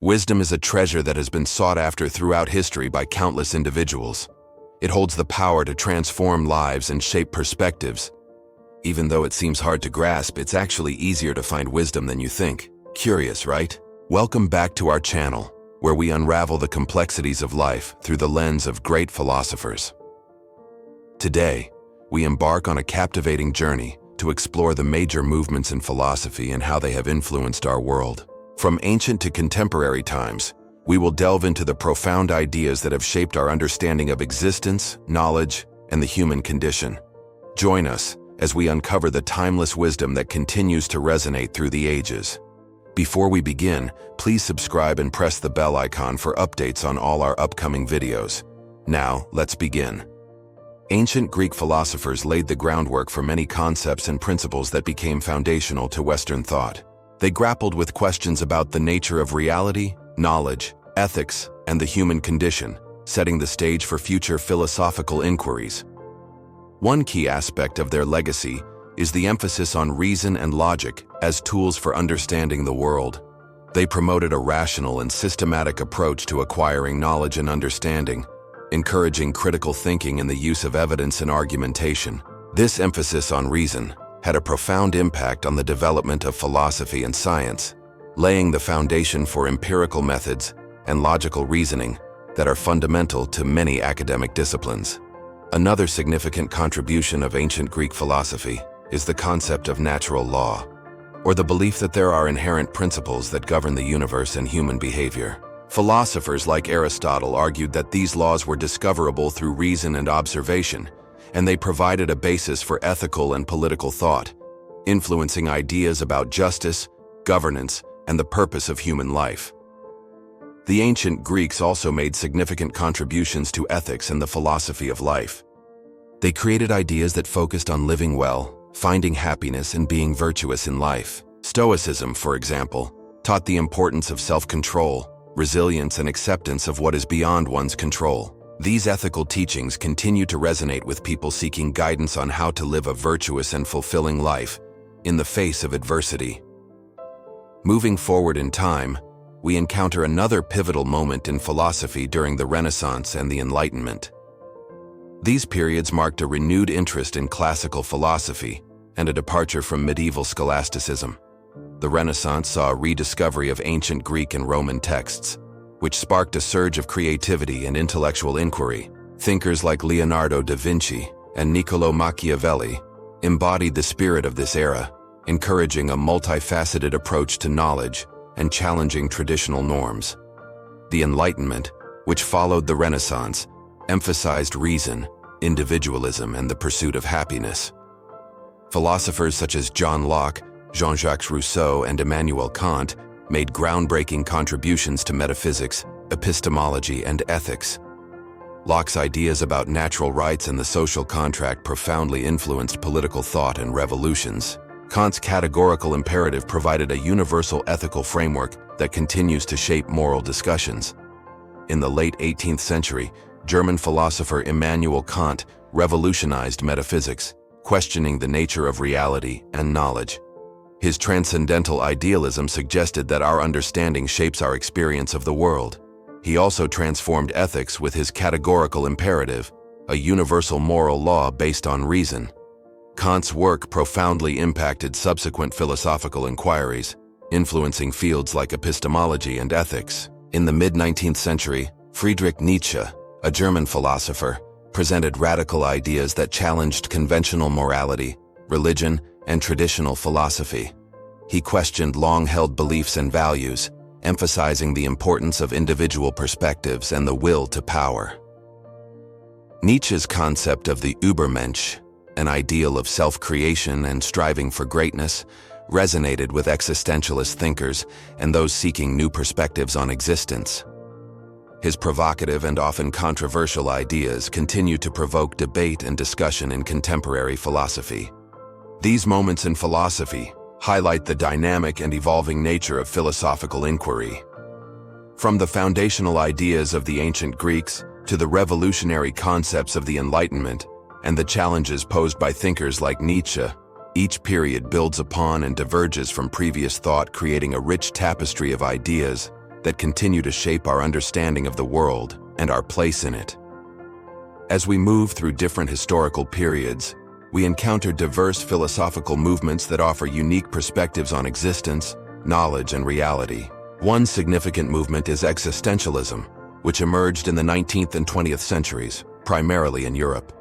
Wisdom is a treasure that has been sought after throughout history by countless individuals. It holds the power to transform lives and shape perspectives. Even though it seems hard to grasp, it's actually easier to find wisdom than you think. Curious, right? Welcome back to our channel, where we unravel the complexities of life through the lens of great philosophers. Today, we embark on a captivating journey to explore the major movements in philosophy and how they have influenced our world. From ancient to contemporary times, we will delve into the profound ideas that have shaped our understanding of existence, knowledge, and the human condition. Join us as we uncover the timeless wisdom that continues to resonate through the ages. Before we begin, please subscribe and press the bell icon for updates on all our upcoming videos. Now, let's begin. Ancient Greek philosophers laid the groundwork for many concepts and principles that became foundational to Western thought. They grappled with questions about the nature of reality, knowledge, ethics, and the human condition, setting the stage for future philosophical inquiries. One key aspect of their legacy is the emphasis on reason and logic as tools for understanding the world. They promoted a rational and systematic approach to acquiring knowledge and understanding, encouraging critical thinking and the use of evidence and argumentation. This emphasis on reason had a profound impact on the development of philosophy and science, laying the foundation for empirical methods and logical reasoning that are fundamental to many academic disciplines. Another significant contribution of ancient Greek philosophy is the concept of natural law, or the belief that there are inherent principles that govern the universe and human behavior. Philosophers like Aristotle argued that these laws were discoverable through reason and observation, and they provided a basis for ethical and political thought, influencing ideas about justice, governance, and the purpose of human life. The ancient Greeks also made significant contributions to ethics and the philosophy of life. They created ideas that focused on living well, finding happiness, and being virtuous in life. Stoicism, for example, taught the importance of self-control, resilience, and acceptance of what is beyond one's control. These ethical teachings continue to resonate with people seeking guidance on how to live a virtuous and fulfilling life in the face of adversity. Moving forward in time, we encounter another pivotal moment in philosophy during the Renaissance and the Enlightenment. These periods marked a renewed interest in classical philosophy and a departure from medieval scholasticism. The Renaissance saw a rediscovery of ancient Greek and Roman texts, which sparked a surge of creativity and intellectual inquiry. Thinkers like Leonardo da Vinci and Niccolò Machiavelli embodied the spirit of this era, encouraging a multifaceted approach to knowledge and challenging traditional norms. The Enlightenment, which followed the Renaissance, emphasized reason, individualism, and the pursuit of happiness. Philosophers such as John Locke, Jean-Jacques Rousseau, and Immanuel Kant made groundbreaking contributions to metaphysics, epistemology, and ethics. Locke's ideas about natural rights and the social contract profoundly influenced political thought and revolutions. Kant's categorical imperative provided a universal ethical framework that continues to shape moral discussions. In the late 18th century, German philosopher Immanuel Kant revolutionized metaphysics, questioning the nature of reality and knowledge. His transcendental idealism suggested that our understanding shapes our experience of the world. He also transformed ethics with his categorical imperative, a universal moral law based on reason. Kant's work profoundly impacted subsequent philosophical inquiries, influencing fields like epistemology and ethics. In the mid-19th century, Friedrich Nietzsche, a German philosopher, presented radical ideas that challenged conventional morality, religion, and traditional philosophy. He questioned long-held beliefs and values, emphasizing the importance of individual perspectives and the will to power. Nietzsche's concept of the Übermensch, an ideal of self-creation and striving for greatness, resonated with existentialist thinkers and those seeking new perspectives on existence. His provocative and often controversial ideas continue to provoke debate and discussion in contemporary philosophy. These moments in philosophy highlight the dynamic and evolving nature of philosophical inquiry. From the foundational ideas of the ancient Greeks to the revolutionary concepts of the Enlightenment and the challenges posed by thinkers like Nietzsche, each period builds upon and diverges from previous thought, creating a rich tapestry of ideas that continue to shape our understanding of the world and our place in it. As we move through different historical periods, we encounter diverse philosophical movements that offer unique perspectives on existence, knowledge, and reality. One significant movement is existentialism, which emerged in the 19th and 20th centuries, primarily in Europe.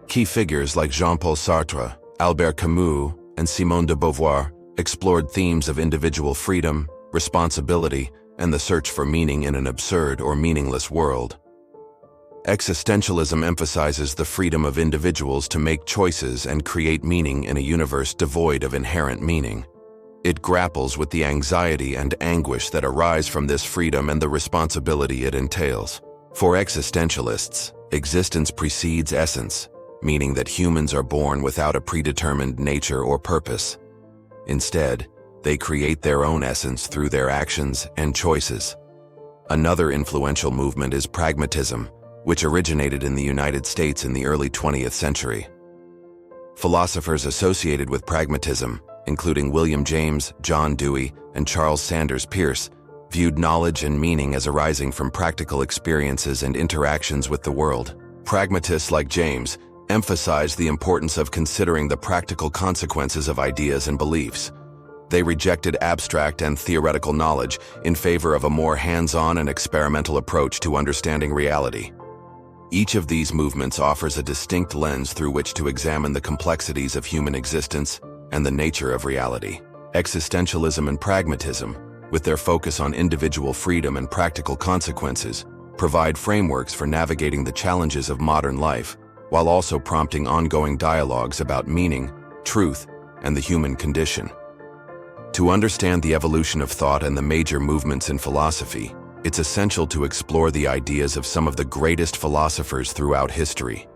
Key figures like Jean-Paul Sartre, Albert Camus, and Simone de Beauvoir explored themes of individual freedom, responsibility, and the search for meaning in an absurd or meaningless world. Existentialism emphasizes the freedom of individuals to make choices and create meaning in a universe devoid of inherent meaning. It grapples with the anxiety and anguish that arise from this freedom and the responsibility it entails. For existentialists, existence precedes essence, meaning that humans are born without a predetermined nature or purpose. Instead, they create their own essence through their actions and choices. Another influential movement is pragmatism, which originated in the United States in the early 20th century. Philosophers associated with pragmatism, including William James, John Dewey, and Charles Sanders Peirce, viewed knowledge and meaning as arising from practical experiences and interactions with the world. Pragmatists like James emphasized the importance of considering the practical consequences of ideas and beliefs. They rejected abstract and theoretical knowledge in favor of a more hands-on and experimental approach to understanding reality. Each of these movements offers a distinct lens through which to examine the complexities of human existence and the nature of reality. Existentialism and pragmatism, with their focus on individual freedom and practical consequences, provide frameworks for navigating the challenges of modern life, while also prompting ongoing dialogues about meaning, truth, and the human condition. To understand the evolution of thought and the major movements in philosophy, it's essential to explore the ideas of some of the greatest philosophers throughout history.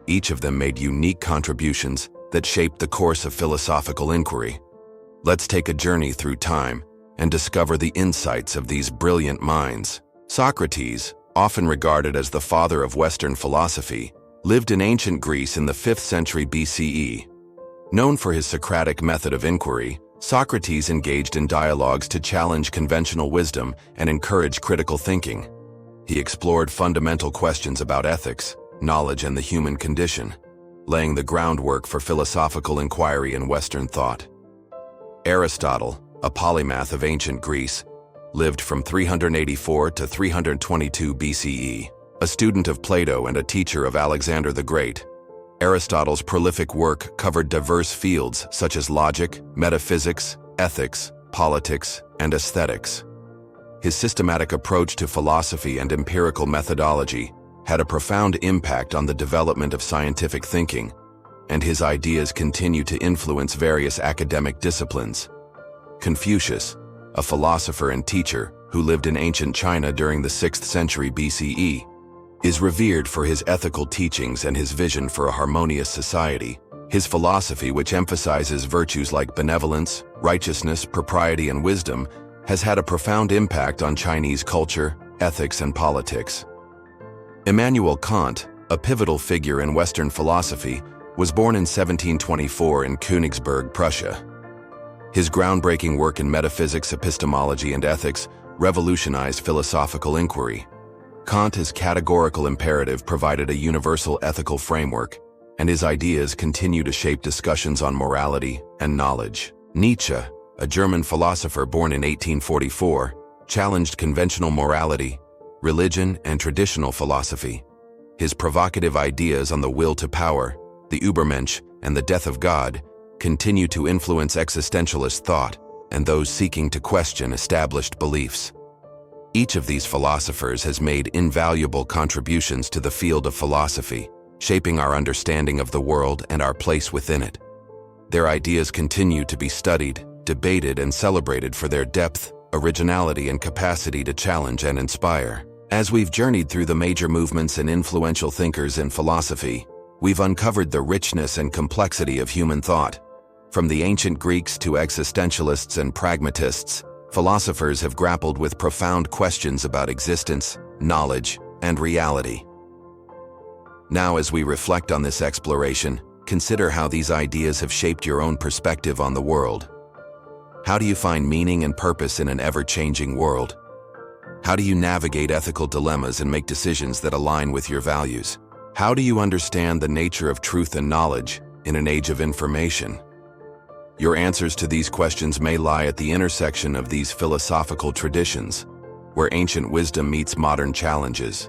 Each of them made unique contributions that shaped the course of philosophical inquiry. Let's take a journey through time and discover the insights of these brilliant minds. Socrates, often regarded as the father of Western philosophy, lived in ancient Greece in the 5th century BCE. Known for his Socratic method of inquiry, Socrates engaged in dialogues to challenge conventional wisdom and encourage critical thinking. He explored fundamental questions about ethics, knowledge, and the human condition, laying the groundwork for philosophical inquiry in Western thought. Aristotle, a polymath of ancient Greece, lived from 384 to 322 BCE. A student of Plato and a teacher of Alexander the Great, Aristotle's prolific work covered diverse fields such as logic, metaphysics, ethics, politics, and aesthetics. His systematic approach to philosophy and empirical methodology had a profound impact on the development of scientific thinking, and his ideas continue to influence various academic disciplines. Confucius, a philosopher and teacher who lived in ancient China during the 6th century BCE, is revered for his ethical teachings and his vision for a harmonious society. His philosophy, which emphasizes virtues like benevolence, righteousness, propriety, and wisdom, has had a profound impact on Chinese culture, ethics, and politics. Immanuel Kant, a pivotal figure in Western philosophy, was born in 1724 in Königsberg, Prussia. His groundbreaking work in metaphysics, epistemology, and ethics revolutionized philosophical inquiry. Kant's categorical imperative provided a universal ethical framework, and his ideas continue to shape discussions on morality and knowledge. Nietzsche, a German philosopher born in 1844, challenged conventional morality, religion, and traditional philosophy. His provocative ideas on the will to power, the Übermensch, and the death of God continue to influence existentialist thought and those seeking to question established beliefs. Each of these philosophers has made invaluable contributions to the field of philosophy, shaping our understanding of the world and our place within it. Their ideas continue to be studied, debated, and celebrated for their depth, originality, and capacity to challenge and inspire. As we've journeyed through the major movements and influential thinkers in philosophy, we've uncovered the richness and complexity of human thought. From the ancient Greeks to existentialists and pragmatists, philosophers have grappled with profound questions about existence, knowledge, and reality. Now, as we reflect on this exploration, consider how these ideas have shaped your own perspective on the world. How do you find meaning and purpose in an ever-changing world? How do you navigate ethical dilemmas and make decisions that align with your values? How do you understand the nature of truth and knowledge in an age of information? Your answers to these questions may lie at the intersection of these philosophical traditions, where ancient wisdom meets modern challenges.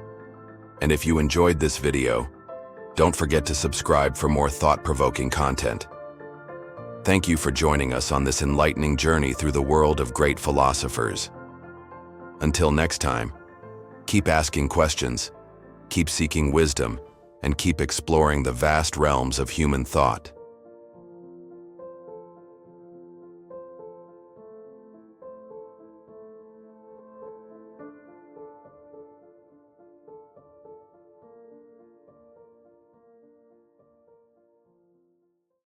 And if you enjoyed this video, don't forget to subscribe for more thought-provoking content. Thank you for joining us on this enlightening journey through the world of great philosophers. Until next time, keep asking questions, keep seeking wisdom, and keep exploring the vast realms of human thought.